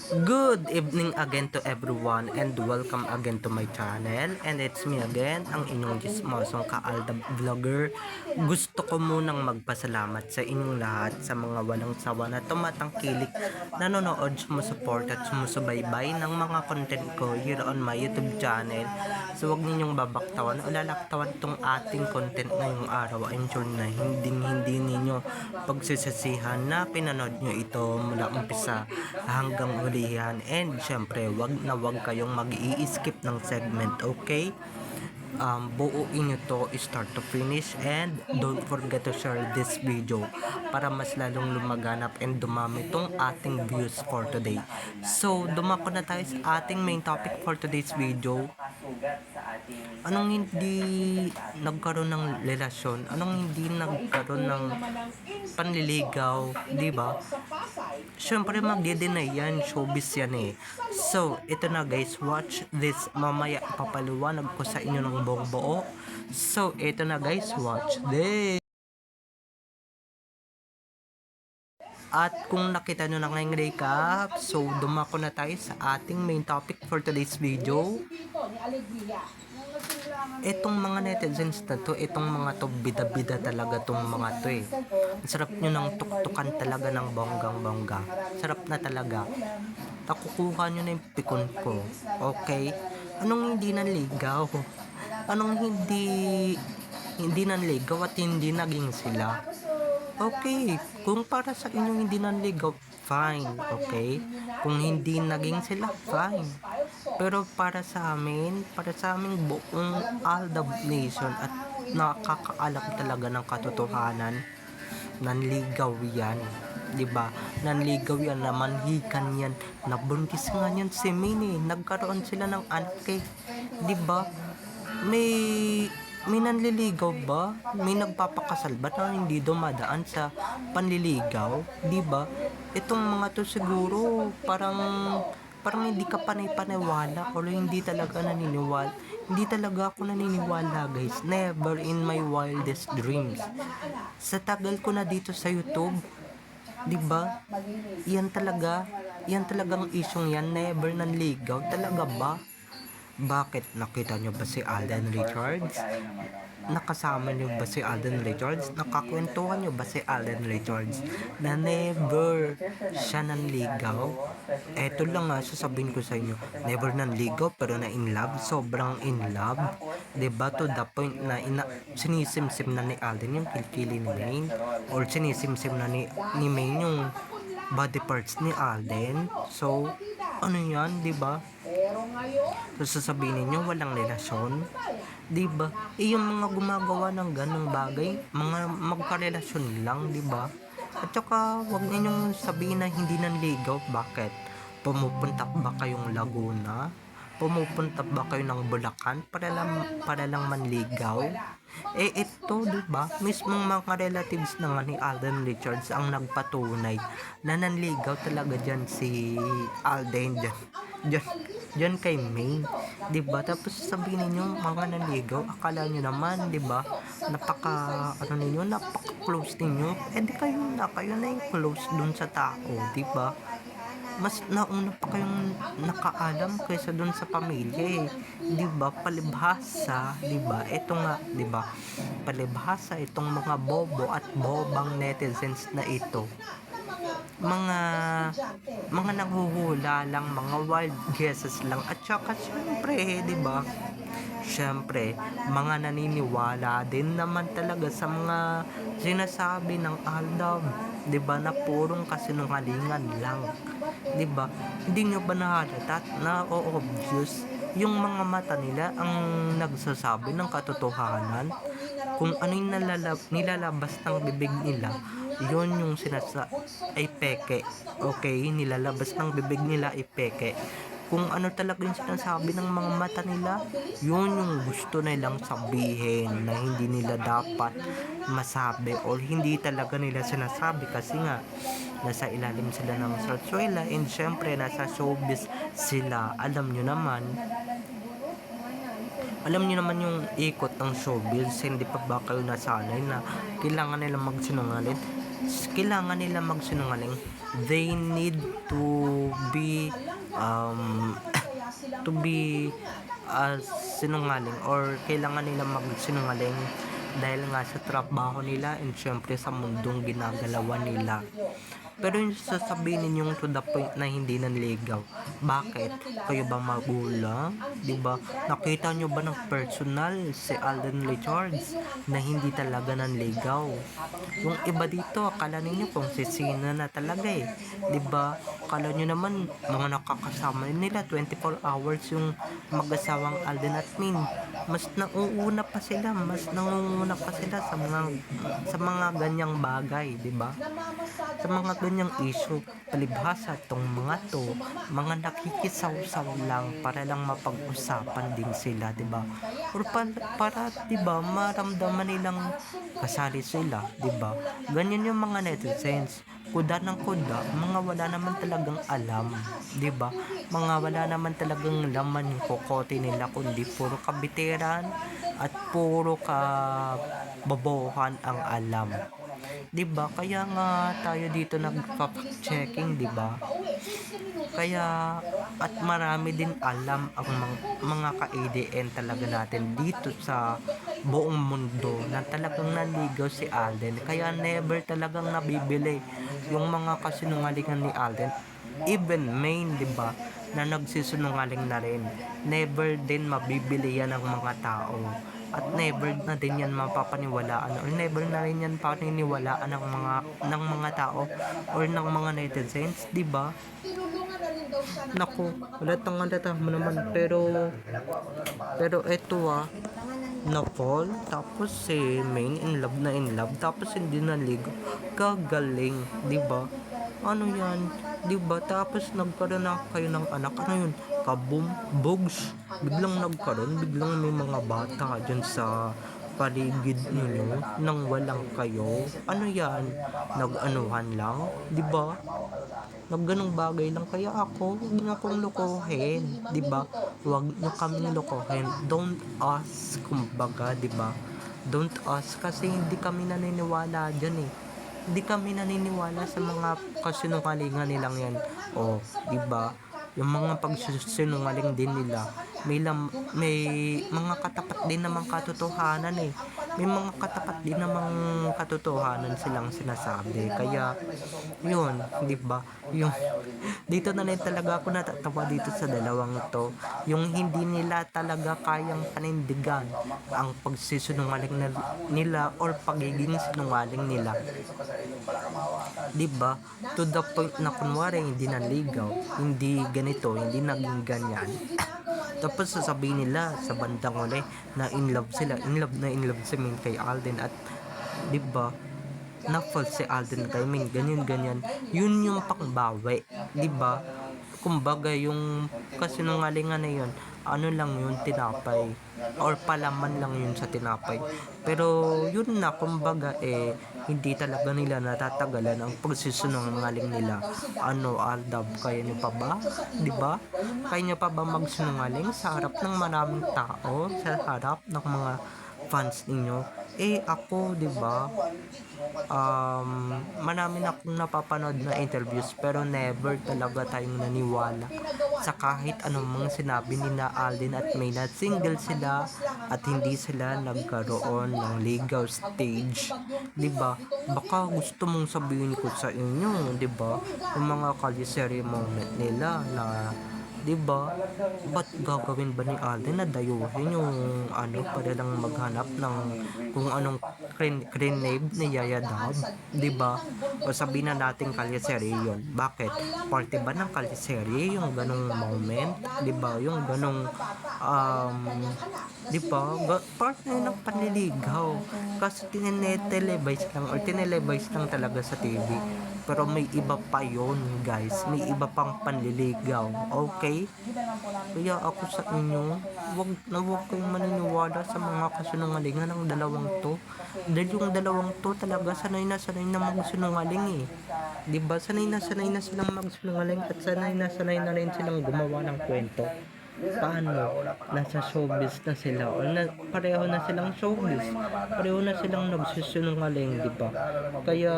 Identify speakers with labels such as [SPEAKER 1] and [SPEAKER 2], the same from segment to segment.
[SPEAKER 1] Good evening again to everyone and welcome again to my channel, and it's me again, ang inyong gismosong ka-Aldab Vlogger. Gusto ko munang magpasalamat sa inyong lahat sa mga walang sawa na tumatangkilik, nanonood, sumusuport at sumusubaybay ng mga content ko here on my YouTube channel. So huwag ninyong babaktawan o lalaktawan tong ating content ngayong araw. I'm sure na hindi ninyo pagsisisihan na pinanood nyo ito mula umpisa hanggang hulihan, and syempre wag na wag kayong mag-i-skip ng segment, okay? Buuin nyo to start to finish, and don't forget to share this video para mas lalong lumaganap and dumami tong ating views for today. So dumako na tayo sa ating main topic for today's video. Anong hindi nagkaroon ng relasyon? Anong hindi nagkaroon ng panliligaw, di ba? Syempre magde-deny yan, showbiz yan eh. So, ito na guys, watch this. Mamaya papaliwanag ko sa inyo ng buong buo. So, ito na guys, watch this. At kung nakita nyo na ngayong recap, so dumako na tayo sa ating main topic for today's video. Itong mga netizens na to, itong mga to, bida-bida talaga tong mga to eh. Sarap nyo ng tuktukan talaga ng bonggang-bongga. Sarap na talaga. Nakukuha nyo na yung pikon ko. Okay? Anong hindi nanligaw? Anong hindi nanligaw at hindi naging sila? Okay, kung para sa inyo hindi nanligaw, fine, okay? Kung hindi naging sila, fine. Pero para sa aming buong Aldab Nation at nakakaalam talaga ng katotohanan, nanligaw yan. 'Di ba? Nanligaw yan, namanhikan yan, nabuntis nga yan si Mini, nagkaroon sila ng anak eh. 'Di ba? May nanliligaw ba? May nagpapakasal ba na hindi dumadaan sa panliligaw? 'Di ba? Itong mga to siguro parang hindi ka panay-paniwala o hindi talaga naniniwala. Hindi talaga ako naniniwala guys. Never in my wildest dreams. Sa tagal ko na dito sa YouTube, 'di ba? Yan talagang isyong yan, never nanligaw. Talaga ba? Bakit? Nakita nyo ba si Alden Richards? Nakasama nyo ba si Alden Richards? Nakakwentuhan nyo ba si Alden Richards? Na never siya nanligaw? Eto lang nga, sasabihin ko sa inyo, never nanligaw pero na in love, sobrang in love. Diba? To the point na sinisimsim na ni Alden yung kilkili ni Maine, or sinisimsim na ni Maine yung body parts ni Alden. So, ano yan, diba? So, sasabihin niyo walang relasyon, 'di ba? Yung mga gumagawa ng ganung bagay, mga magkarelasyon lang, 'di ba? At saka wag ninyong sabihin na hindi nanligaw. Bakit? Pumupunta ba kayong Laguna? Pumupunta ba kayo ng Bulacan para lang manligaw? Eh ito, 'di ba? Mismong mga relatives naman ni Alden Richards ang nagpatunay na nanligaw talaga diyan si Alden diyan kay May, 'di ba? Tapos sabihin niyo mga nanligaw, akala niyo naman, 'di ba? Napaka close niyo. Eh di kayo na yung close dun sa tao, 'di ba? Mas nauna pa kayong nakaalam kaysa dun sa pamilya eh. 'Di ba? Palibhasa, 'di ba? Ito nga, 'di ba? Palibhasa itong mga bobo at bobang netizens na ito. Mga nanghuhula lang, mga wild guesses lang, at saka syempre, 'di ba? Syempre, mga naniniwala din naman talaga sa mga sinasabi ng Aldab, 'di ba, na purong kasinungalingan lang, 'di ba? Hindi nyo ba nahalata na obvious yung mga mata nila ang nagsasabi ng katotohanan? Kung ano yung nilalabas ng bibig nila, yun yung ay peke. Okay, nilalabas ng bibig nila ay peke. Kung ano talaga yung sinasabi ng mga mata nila, yun yung gusto nilang sabihin na hindi nila dapat masabi, or hindi talaga nila sinasabi kasi nga nasa ilalim sila ng sarsuela, and syempre nasa showbiz sila. Alam niyo naman yung ikot ng showbiz, hindi pa ba kayo nasanay na kailangan nilang magsinungaling? kailangan nila magsinungaling. They need to be um, to be sinungaling, or kailangan nila magsinungaling dahil nga sa trabaho nila and syempre sa mundong ginagalawan nila. Pero yung sasabihin ninyong to the point na hindi nanligaw. Bakit? Kayo ba magulang? 'Di ba? Nakita nyo ba ng personal si Alden Richards na hindi talaga nanligaw? Yung iba dito, akala ninyo kung sisina na talaga eh. 'Di ba? Akala nyo naman mga nakakasama nila 24 hours yung mag-asawang Alden at Min. Mas nauuna pa sila, sa mga ganyang bagay, 'di ba? Sa mga ganyang issue, palibhasa tong mga to, mga nakikisaw-saw lang para lang mapag-usapan din sila, 'di ba? Or para 'di ba, maramdaman nilang kasali sila, 'di ba? Ganyan yung mga netizens. Kuda ng kuda, mga wala naman talagang alam, 'di ba? Mga wala naman talagang laman yung kokote nila, kundi puro kabiteran at puro bobohan ang alam. 'Di ba? Kaya nga tayo dito nagfa-fact-checking, 'di ba? Kaya at marami din alam ang mga ka-ADN talaga natin dito sa buong mundo na talagang nanligaw si Alden. Kaya never talagang nabibili yung mga kasinungalingan ni Alden. Even Maine, 'di ba, na nagsisinungaling na rin. Never din mabibili yan ng mga tao. At never na din yan mapapaniwalaan, or never na rin yan paniniwalaan ng mga tao or ng mga netizens, 'di ba? Naku, halata mo naman, pero eto na fall, tapos si Main in love, tapos hindi naligo, kagaling, 'di ba? Ano yan, 'di ba? Tapos nagkaroon na kayo ng anak, ano yun, kabum bugs, biglang may mga bata dyan sa paligid ninyo nang walang kayo. Ano yan, nag-anuhan lang, 'di ba? Nagganong bagay lang. Kaya ako, huwag niyo akong lokohin, 'di ba? Huwag niyo kaming lokohin. Don't ask, kumbaga, 'di ba? Don't ask, kasi hindi kami naniniwala diyan eh. Hindi kami naniniwala sa mga kasinungalingan nilang yan. O, 'di ba? Yung mga pagsisinungaling din nila, may mga katapat din namang katotohanan eh. May mga katapat din namang katotohanan silang sinasabi. Kaya yun, 'di ba? Yung dito na rin talaga ako natatawa dito sa dalawang to. Yung hindi nila talaga kayang panindigan ang pagsisinungaling nila or pagiging sinungaling nila. 'Di ba? To the point na kunwari hindi nanligaw, hindi ganito, hindi naging ganyan. Tapos sasabihin nila sa bandang uli na in love sila, in love si Min kay Alden, at 'di ba? Na false si Alden kay Min, ganyan. Yun yung pangbawi, 'di ba? Kumbaga yung kasinungalingan na yun, ano lang yun, tinapay, or palaman lang yun sa tinapay. Pero yun na, kumbaga hindi talaga nila natatagalan ang pagsisinungaling nila. Ano, Aldab, kaya niyo pa ba? 'Di ba? Kaya niyo pa ba magsinungaling sa harap ng maraming tao, sa harap ng mga fans ninyo? Ako, 'di ba? Marami na akong napapanood na interviews, pero never talaga tayong naniwala sa kahit anong mga sinabi ni na Alden at May na single sila at hindi sila nagkaroon ng legal stage, 'di ba? Baka gusto mong sabihin ko sa inyo, 'di ba? Yung mga kaliseri moment nila na, 'di ba? Ba't gagawin ba ni Alden na dayuhin yung para lang maghanap ng kung anong crane name ni Yaya Dab, 'di ba? O sabihin na natin kaliseri yun. Bakit? Parte ba ng kaliseri yung ganong moment, 'di ba? Yung ganong 'di ba? Part na yun ng panliligaw. Kasi tinelevise lang talaga sa TV. Pero may iba pa yon, guys. May iba pang panliligaw. Okay? Kaya ako sa inyo, wag kayong maniniwala sa mga kasinungalingan ng dalawang to. Dahil yung dalawang to talaga sanay na magsinungaling eh. 'Di ba? Sanay na silang magsinungaling, at sanay na rin silang gumawa ng kwento. paano, nasa showbiz na sila o pareho na silang showbiz, pareho na silang nagsisinungaling, di ba? Kaya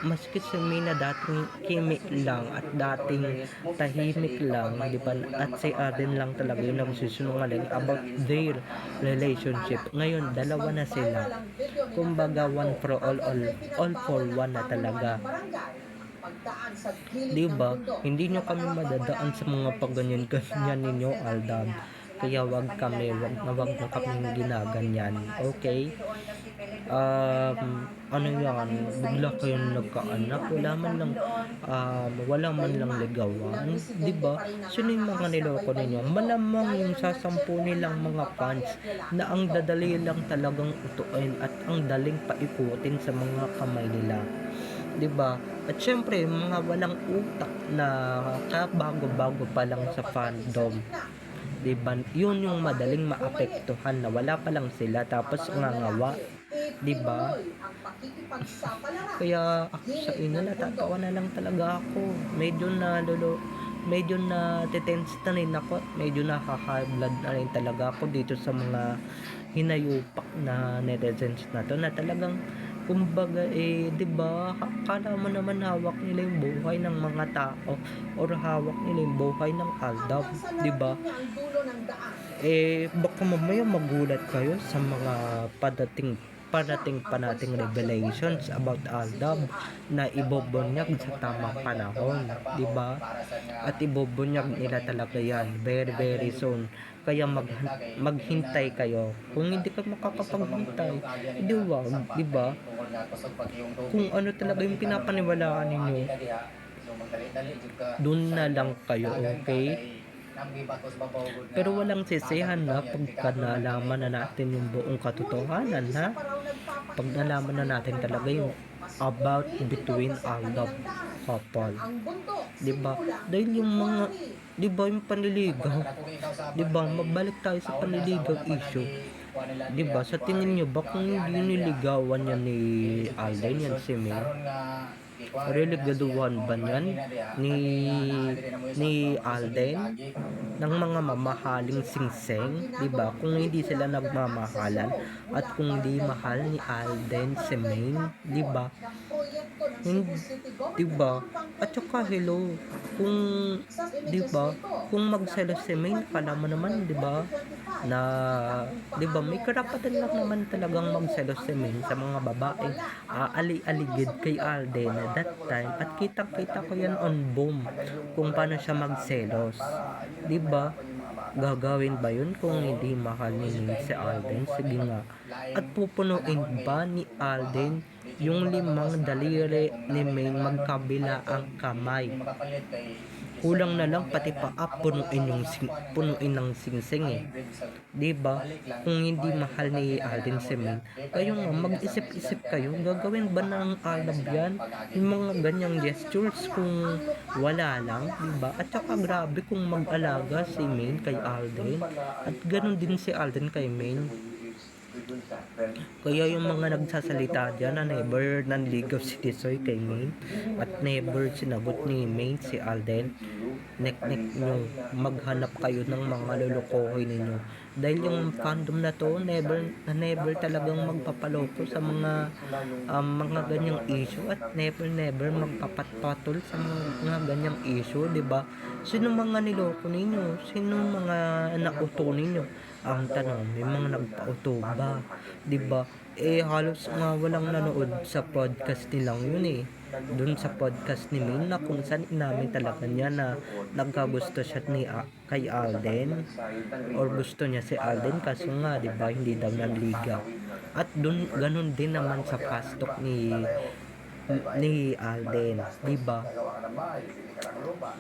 [SPEAKER 1] maski si Mina dating kimik lang at dating tahimik lang, di ba? At si Arden lang talaga yung nagsisinungaling about their relationship. Ngayon, dalawa na sila. Kumbaga, one for all for one na talaga. Di ba? Hindi nyo kami madadaan sa mga pagganyan-ganyan ninyo, Aldab. Kaya wag na kaming ginaganyan. Okay? Ano yan? Bigla kayong nagkaanak. Wala man lang ligawan. Di ba? Sino yung mga niloko ninyo? Malamang yung sasampu nilang mga fans na ang dadali lang talagang utuin at ang daling paikutin sa mga kamay nila. 'Di ba? At syempre, mga walang utak na kabago-bago pa lang sa fandom. 'Di ba? 'Yun yung madaling maapektuhan na wala pa lang sila tapos ngangawa, 'di ba? Kaya ako sa inyo natatawa na lang talaga ako. Medyo na tense na rin ako. Medyo nakaka-high blood na rin talaga ako dito sa mga hinayupak na netizens na to na talagang kumbaga 'di ba, akala mo naman hawak nila yung buhay ng mga tao or hawak nila yung buhay ng Aldab, 'di ba? Baka mamaya magulat kayo sa mga parating pa nating revelations about Aldab na ibobonyag sa tamang panahon, 'di ba? At ibobonyag nila talaga yan very very soon. Kaya maghintay kayo. Kung hindi ka makakapaghintay, di wag, di ba? Kung ano talaga yung pinapaniwalaan ninyo, dun na lang kayo, okay? Pero walang sisihan na pagka nalaman na natin yung buong katotohanan, ha? Pag nalaman na natin talaga yung about between Aldab couple. Diba? Dahil yung mga, diba, yung panliligaw, diba, mabalik tayo sa panliligaw issue. Diba, sa tingin nyo ba kung hindi niligawan yan ni Alden, yan si May? Really gaduhan ba yan ni Alden ng mga mamahaling singseng, 'di ba? Kung hindi sila nagmamahalan at kung hindi mahal ni Alden si Maine, 'di ba? 'Di ba? At saka hello, kung 'di ba, kung magselos si Maine, kala mo naman 'di ba? Na 'di ba may karapatan lang naman talagang magselos si Maine sa mga babaeng aali-aligid kay Alden at that time at kitang-kita ko yan on boom kung paano siya magselos, 'di ba? Gagawin ba yun kung hindi mahal ni Maine si Alden? Sige nga. At pupunuin ba ni Alden yung 5 daliri ni Maine magkabila ang kamay? Kulang na lang pati paa punuin ng singsing eh. 'Di ba? Kung hindi mahal ni Alden si Maine, kayo nga mag-isip-isip kayo, gagawin ba ng Aldab yan? Yung mga ganyang gestures kung wala lang, 'di ba? At saka grabe kung mag-alaga si Maine kay Alden at ganun din si Alden kay Maine. Kaya yung mga nagsasalita dyan na never nanligaw si Tisoy kay Maine at never sinagot ni Maine si Alden, nek-nek nyo, maghanap kayo ng mga lulukohin ninyo. Dahil yung fandom na to, never talagang magpapaloko sa mga ganyang issue at never magpapatpatol sa mga ganyang issue, 'di ba? Sino mga niloko ninyo? Sino mga nauto ninyo? Ang tanong, may mga nagpauto ba? 'Di ba? Halos nga walang nanood sa podcast nilang yun eh. Doon sa podcast ni Min na kung saan inamin talaga niya na nagkagusto siya kay Alden or gusto niya si Alden kaso nga 'di ba hindi daw nanligaw. At doon ganun din naman sa fast talk ni Alden, 'di ba?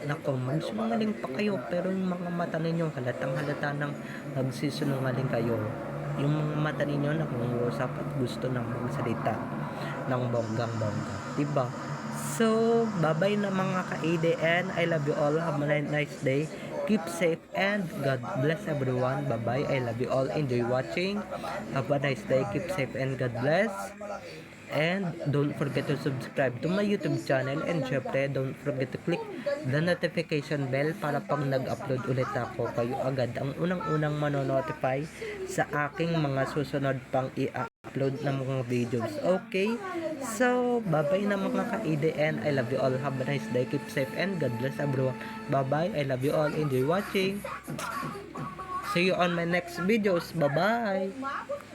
[SPEAKER 1] Nako, magsinungaling pa kayo pero yung mga mata ninyo halatang halata nang nagsisinungaling kayo. Yung mga mata ninyo nangungusap at gusto nang magsalita ng bonggang-bongga, 'di ba? So, bye-bye na mga ka-ADN. I love you all. Have a nice day. Keep safe and God bless everyone. Bye-bye. I love you all. Enjoy watching. Have a nice day. Keep safe and God bless. And don't forget to subscribe to my YouTube channel. And syempre, don't forget to click the notification bell para pag nag-upload ulit ako, kayo agad ang unang-unang manonotify sa aking mga susunod pang i-upload na mga videos. Okay? So, bye-bye na mga ka-ADN. I love you all. Have a nice day. Keep safe and God bless everyone. Bye-bye. I love you all. Enjoy watching. See you on my next videos. Bye-bye.